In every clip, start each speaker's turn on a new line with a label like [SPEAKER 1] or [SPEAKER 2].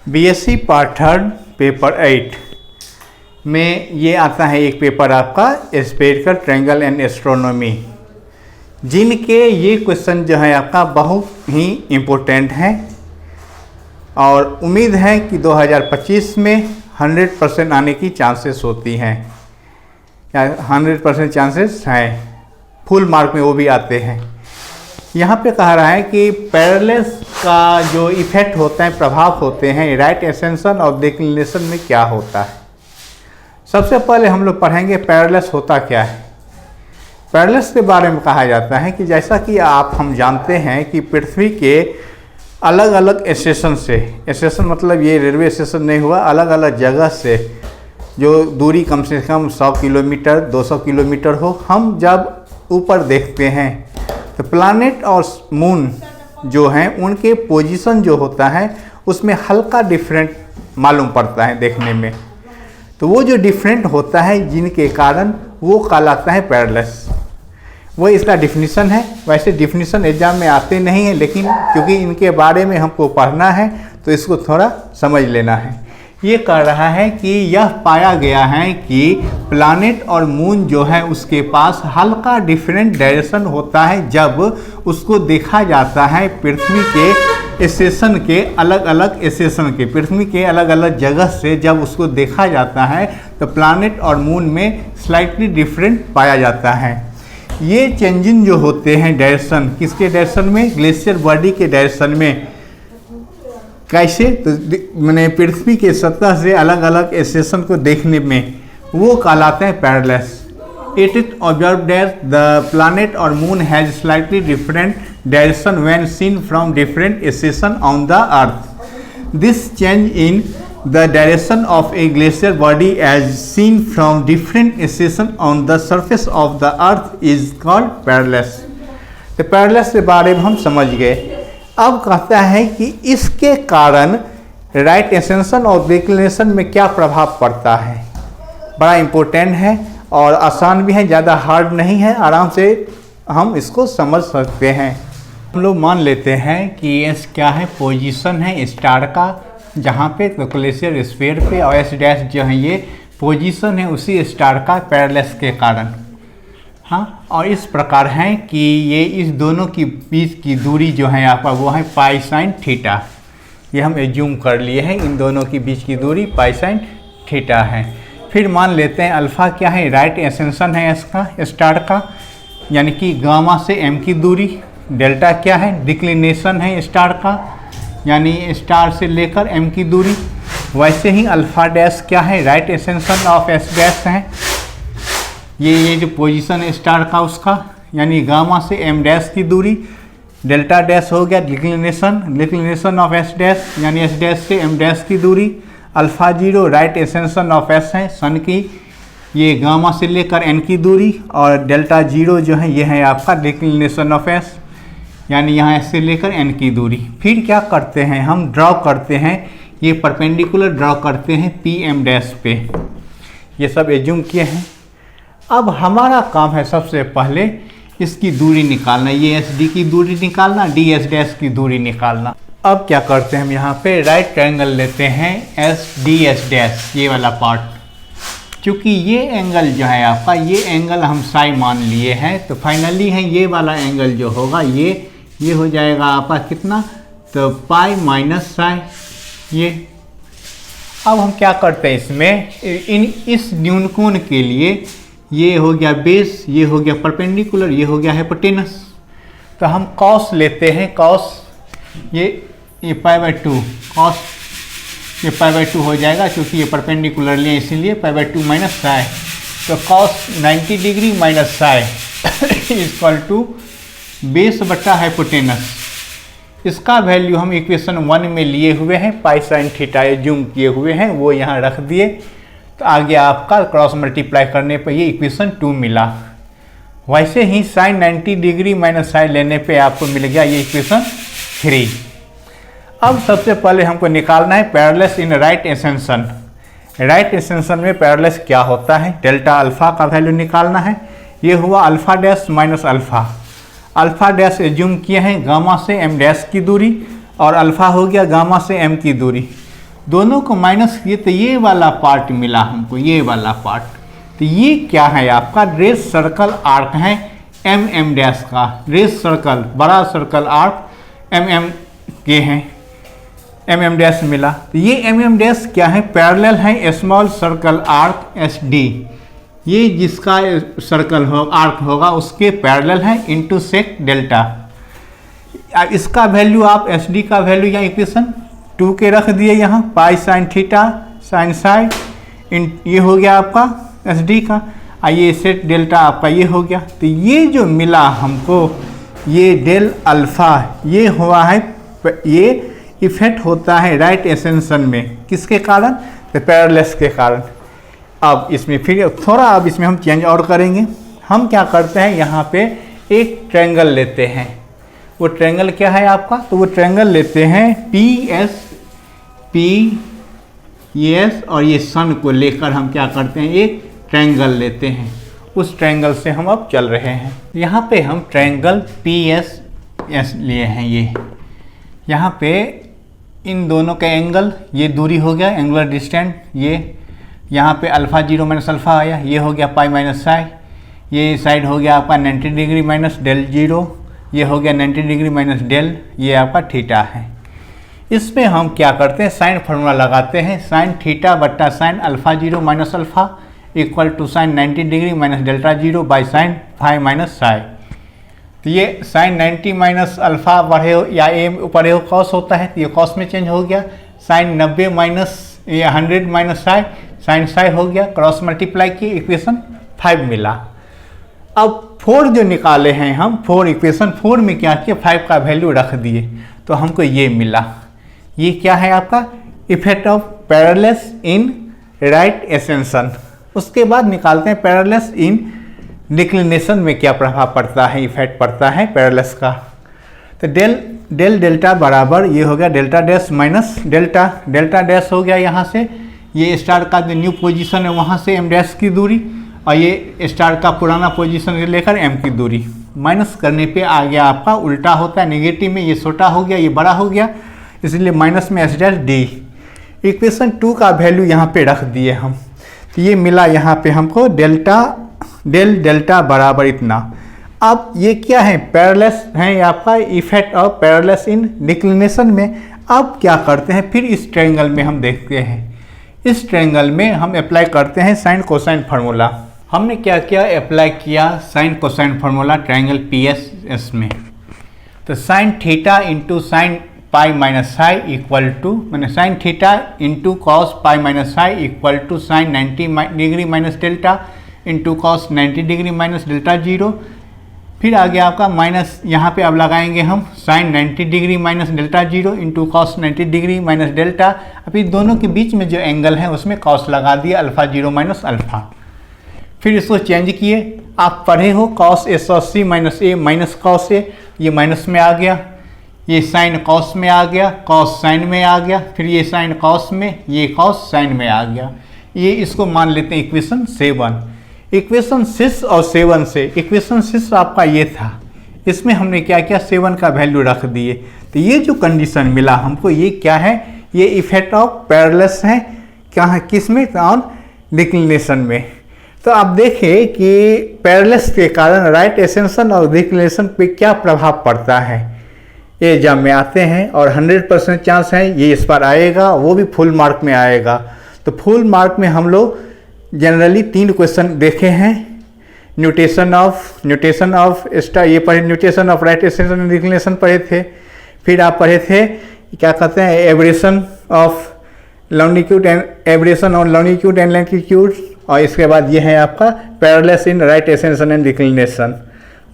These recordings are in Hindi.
[SPEAKER 1] बीएससी पार्ट थर्ड पेपर 8 में ये आता है एक पेपर आपका स्फेरिकल ट्रायंगल एंड एस्ट्रोनॉमी, जिनके ये क्वेश्चन जो है आपका बहुत ही इम्पोर्टेंट हैं और उम्मीद है कि 2025 में 100% आने की चांसेस होती हैं या 100% चांसेस हैं, फुल मार्क में वो भी आते हैं। यहाँ पे कह रहा है कि पैरेलल्स का जो इफेक्ट होता है, प्रभाव होते हैं राइट एक्सटेंशन और डिक्लिनेशन में क्या होता है। सबसे पहले हम लोग पढ़ेंगे पैरेलल्स होता क्या है। पैरेलल्स के बारे में कहा जाता है कि जैसा कि हम जानते हैं कि पृथ्वी के अलग अलग स्टेशन से, स्टेशन मतलब ये रेलवे स्टेशन नहीं हुआ, अलग अलग जगह से जो दूरी कम से कम 100 किलोमीटर 200 किलोमीटर हो, हम जब ऊपर देखते हैं तो प्लैनेट और मून जो हैं उनके पोजीशन जो होता है उसमें हल्का डिफरेंट मालूम पड़ता है देखने में। तो वो जो डिफरेंट होता है जिनके कारण वो कहलाता है पैरेलल्स। वो इसका डिफिनीशन है। वैसे डिफिनीशन एग्जाम में आते नहीं है, लेकिन क्योंकि इनके बारे में हमको पढ़ना है तो इसको थोड़ा समझ लेना है। ये कह रहा है कि यह पाया गया है कि प्लैनेट और मून जो है उसके पास हल्का डिफरेंट डायरेक्शन होता है जब उसको देखा जाता है पृथ्वी के स्टेशन के अलग अलग स्टेशन के, पृथ्वी के अलग अलग जगह से जब उसको देखा जाता है तो प्लैनेट और मून में स्लाइटली डिफरेंट पाया जाता है। ये चेंजिंग जो होते हैं डायरेक्शन, किसके डायरेक्शन में? ग्लेशियर बॉडी के डायरेक्शन में। कैसे? तो मैंने पृथ्वी के सतह से अलग अलग स्टेशन को देखने में वो कहलाते हैं parallels. It is observe that the planet और moon has slightly different direction when seen from different station on the earth. This change in the direction of a glacier body as seen from different station on the surface of the earth is called parallels. तो पैरेलल्स के बारे में हम समझ गए। अब कहता है कि इसके कारण राइट एक्सटेंशन और डिक्लिनेशन में क्या प्रभाव पड़ता है। बड़ा इम्पोर्टेंट है और आसान भी है, ज़्यादा हार्ड नहीं है, आराम से हम इसको समझ सकते हैं। हम लोग मान लेते हैं कि एस क्या है? पोजीशन है स्टार का, जहाँ पे तो ग्लेशियर स्फीयर पे, और एस डैश जो है ये पोजीशन है उसी स्टार का पैरेलल्स के कारण। हाँ, और इस प्रकार है कि ये इस दोनों की बीच की दूरी जो है आपका वो है पाई साइन थीटा। ये हम एज्यूम कर लिए हैं, इन दोनों की बीच की दूरी पाई साइन थीटा है। फिर मान लेते हैं अल्फ़ा क्या है? राइट एक्सटेंशन है इसका स्टार का, यानी कि गामा से एम की दूरी। डेल्टा क्या है? डिक्लिनेशन है स्टार का, यानी स्टार से लेकर एम की दूरी। वैसे ही अल्फ़ा डैश क्या है? Right extension of S dash है, ये जो पोजीशन है स्टार का उसका, यानी गामा से एम डैश की दूरी। डेल्टा डैश हो गया डिक्लिनेशन ऑफ एस डैश, यानी एस डैश से एम डैश की दूरी। Alpha zero right extension of S है सन की, ये गामा से लेकर एन की दूरी। और डेल्टा जीरो जो है ये है आपका डिक्लिनेशन ऑफ एस, यानी यहाँ एस से लेकर एन की दूरी। फिर क्या करते हैं हम? ड्रॉ करते हैं, ये परपेंडिकुलर ड्रॉ करते हैं पी एम डैश पे। ये सब एज्यूम किए हैं। अब हमारा काम है सबसे पहले इसकी दूरी निकालना, ये एस डी की दूरी निकालना, डी एस डैश की दूरी निकालना। अब क्या करते हैं हम यहाँ पे राइट ट्रायंगल लेते हैं एस डी एस डैश, ये वाला पार्ट। क्योंकि ये एंगल जो है आपका, ये एंगल हम साई मान लिए हैं, तो फाइनली है ये वाला एंगल जो होगा ये हो जाएगा आपका कितना? तो पाई माइनस साई ये। अब हम क्या करते हैं इसमें, इस न्यूनकोण के लिए ये हो गया बेस, ये हो गया परपेंडिकुलर, ये हो गया हाइपोटेनस। तो हम कॉस लेते हैं, कॉस ये पाई बाय 2, कॉस ये पाई बाय 2 हो जाएगा क्योंकि ये परपेंडिकुलर लिए इसीलिए पाई बाय 2 माइनस साई। तो cos 90 degree minus psi equal to base बटा हाइपोटेनस। इसका वैल्यू हम इक्वेशन 1 में लिए हुए हैं, पाई साइन थीटा एज्यूम किए हुए हैं, वो यहाँ रख दिए। तो आगे आपका क्रॉस मल्टीप्लाई करने पर ये इक्वेशन 2 मिला। वैसे ही साइन 90 डिग्री माइनस साइन लेने पे आपको मिल गया ये इक्वेशन 3। अब सबसे पहले हमको निकालना है parallels in right extension. Right extension में पैरेलल्स क्या होता है? डेल्टा अल्फ़ा का वैल्यू निकालना है। ये हुआ alpha dash minus alpha. Alpha dash assume किए हैं गामा से एम डैश की दूरी, और अल्फ़ा हो गया गामा से एम की दूरी। दोनों को माइनस किए तो ये वाला पार्ट मिला हमको, ये वाला पार्ट। तो ये क्या है आपका रेस सर्कल आर्क है एम डैश का, रेस सर्कल बड़ा सर्कल आर्क एम के हैं, एम डैश मिला। तो ये एम डैश क्या है, पैरेलल है small circle arc S D, ये जिसका सर्कल हो आर्क होगा उसके पैरेलल है इनटू सेक डेल्टा। इसका वैल्यू आप एस डी का वैल्यू यहाँ इक्वेशन 2 के रख दिए, यहाँ pi sine theta sine psi इन ये हो गया आपका एस डी का, ये सेट डेल्टा आपका ये हो गया। तो ये जो मिला हमको ये डेल अल्फ़ा ये हुआ है, ये इफेक्ट होता है राइट एक्सटेंशन में, किसके कारण, तो पैरेलल्स के कारण। अब इसमें फिर थोड़ा अब इसमें हम चेंज और करेंगे। हम क्या करते हैं, यहाँ पे एक ट्रायंगल लेते हैं, वो ट्रायंगल क्या है आपका, तो वो ट्रायंगल लेते हैं पी एस और ये सन को लेकर हम क्या करते हैं एक ट्रायंगल लेते हैं, उस ट्रायंगल से हम अब चल रहे हैं। यहाँ पे हम ट्रायंगल पी एस लिए हैं, ये यहाँ पे इन दोनों का एंगल, ये दूरी हो गया एंगुलर डिस्टेंस, ये यहाँ पे अल्फ़ा 0 माइनस अल्फ़ा आया, ये हो गया पाई माइनस साई, ये साइड हो गया आपका 90 डिग्री माइनस डेल 0, ये हो गया 90 डिग्री माइनस डेल, ये आपका थीटा है। इसमें हम क्या करते हैं साइन फार्मूला लगाते हैं, साइन थीटा बट्टा sine alpha 0 minus alpha equal to sine 90 degree minus delta 0 by sine phi minus psi. तो ये साइन 90 माइनस अल्फ़ा बढ़े हो या ए ऊपर हो कॉस होता है, तो ये कॉस में चेंज हो गया, साइन 90 माइनस ये 100 माइनस साई साइन साई हो गया, क्रॉस मल्टीप्लाई की इक्वेशन 5 मिला। अब 4 जो निकाले हैं हम, 4 इक्वेशन 4 में क्या किया 5 का वैल्यू रख दिए, तो हमको ये मिला। ये क्या है आपका effect of parallels in right extension. उसके बाद निकालते हैं पैरेलल्स इन डिक्लिनेशन में क्या प्रभाव पड़ता है, इफेक्ट पड़ता है पैरेलल्स का। तो डेल डेल्टा बराबर ये हो गया delta dash minus delta, delta dash हो गया यहाँ से, ये स्टार का जो न्यू पोजीशन है वहाँ से एम डैश की दूरी, और ये स्टार का पुराना पोजीशन से लेकर एम की दूरी, माइनस करने पे आ गया आपका उल्टा होता है नेगेटिव में, ये छोटा हो गया ये बड़ा हो गया, इसलिए माइनस में एस डैश डी। इक्वेशन 2 का वैल्यू यहाँ पे रख दिए हम, तो ये मिला यहाँ पे हमको डेल डेल्टा बराबर इतना। अब ये क्या है पैरेलल्स है आपका effect of parallels in declination में। अब क्या करते हैं फिर इस ट्रायंगल में हम देखते हैं, इस ट्रायंगल में हम अप्लाई करते हैं साइन कोसाइन फार्मूला। हमने क्या किया अप्लाई किया sine cosine formula triangle P S में। तो sine theta into sine pi minus psi equal to मैंने sine theta into cos pi minus psi equal to sine 90 degree minus delta into cos 90 degree minus delta 0। फिर आ गया आपका माइनस, यहाँ पे अब लगाएंगे हम sine 90 degree minus delta 0 into cos 90 degree minus delta. अभी दोनों के बीच में जो एंगल है उसमें कॉस लगा दिया अल्फ़ा 0 माइनस अल्फ़ा। फिर इसको चेंज किए, आप पढ़े हो cos A sauce C minus A minus cos A, ये माइनस में आ गया, ये साइन कॉस में आ गया, कॉस साइन में आ गया, फिर ये साइन कॉस में, ये कॉस साइन में आ गया। ये इसको मान लेते हैं इक्वेशन 7। इक्वेशन 6 और 7 से, इक्वेशन 6 आपका ये था, इसमें हमने क्या किया 7 का वैल्यू रख दिए। तो ये जो कंडीशन मिला हमको ये क्या है, ये इफेक्ट ऑफ पैरेलल्स है, क्या है किस में, ऑन डिक्लिनेशन में। तो आप देखें कि पैरेलल्स के कारण राइट एक्सटेंशन और डिक्लिनेशन पे क्या प्रभाव पड़ता है। ये एग्जाम में आते हैं और 100% चांस है ये इस बार आएगा, वो भी फुल मार्क में आएगा। तो फुल मार्क में हम लोग जनरली 3 क्वेश्चन देखे हैं, न्यूटेशन ऑफ स्टार ये पढ़े, nutation of right extension and declination पढ़े थे। फिर आप पढ़े थे क्या कहते हैं aberration of longitude and aberration on longitude and latitude, और इसके बाद ये है आपका parallels in right extension and declination.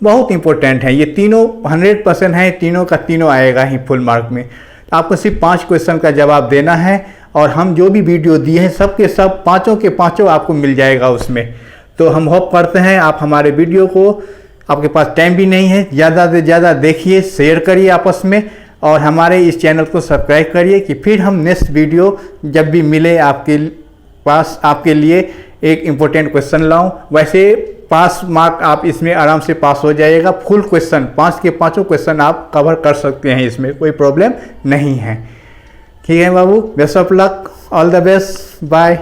[SPEAKER 1] बहुत इंपॉर्टेंट है ये तीनों, 100% है, तीनों का तीनों आएगा ही फुल मार्क में। आपको सिर्फ 5 क्वेश्चन का जवाब देना है, और हम जो भी वीडियो दिए हैं सब के सब पाँचों के पाँचों आपको मिल जाएगा उसमें। तो हम होप करते हैं आप हमारे वीडियो को, आपके पास टाइम भी नहीं है, ज़्यादा से ज़्यादा देखिए, शेयर करिए आपस में, और हमारे इस चैनल को सब्सक्राइब करिए कि फिर हम नेक्स्ट वीडियो जब भी मिले आपके पास आपके लिए एक इम्पोर्टेंट क्वेश्चन लाऊं। वैसे पास मार्क आप इसमें आराम से पास हो जाइएगा, फुल क्वेश्चन 5 के 5 क्वेश्चन आप कवर कर सकते हैं, इसमें कोई प्रॉब्लम नहीं है। ठीक है बाबू, best of luck, all the best, bye.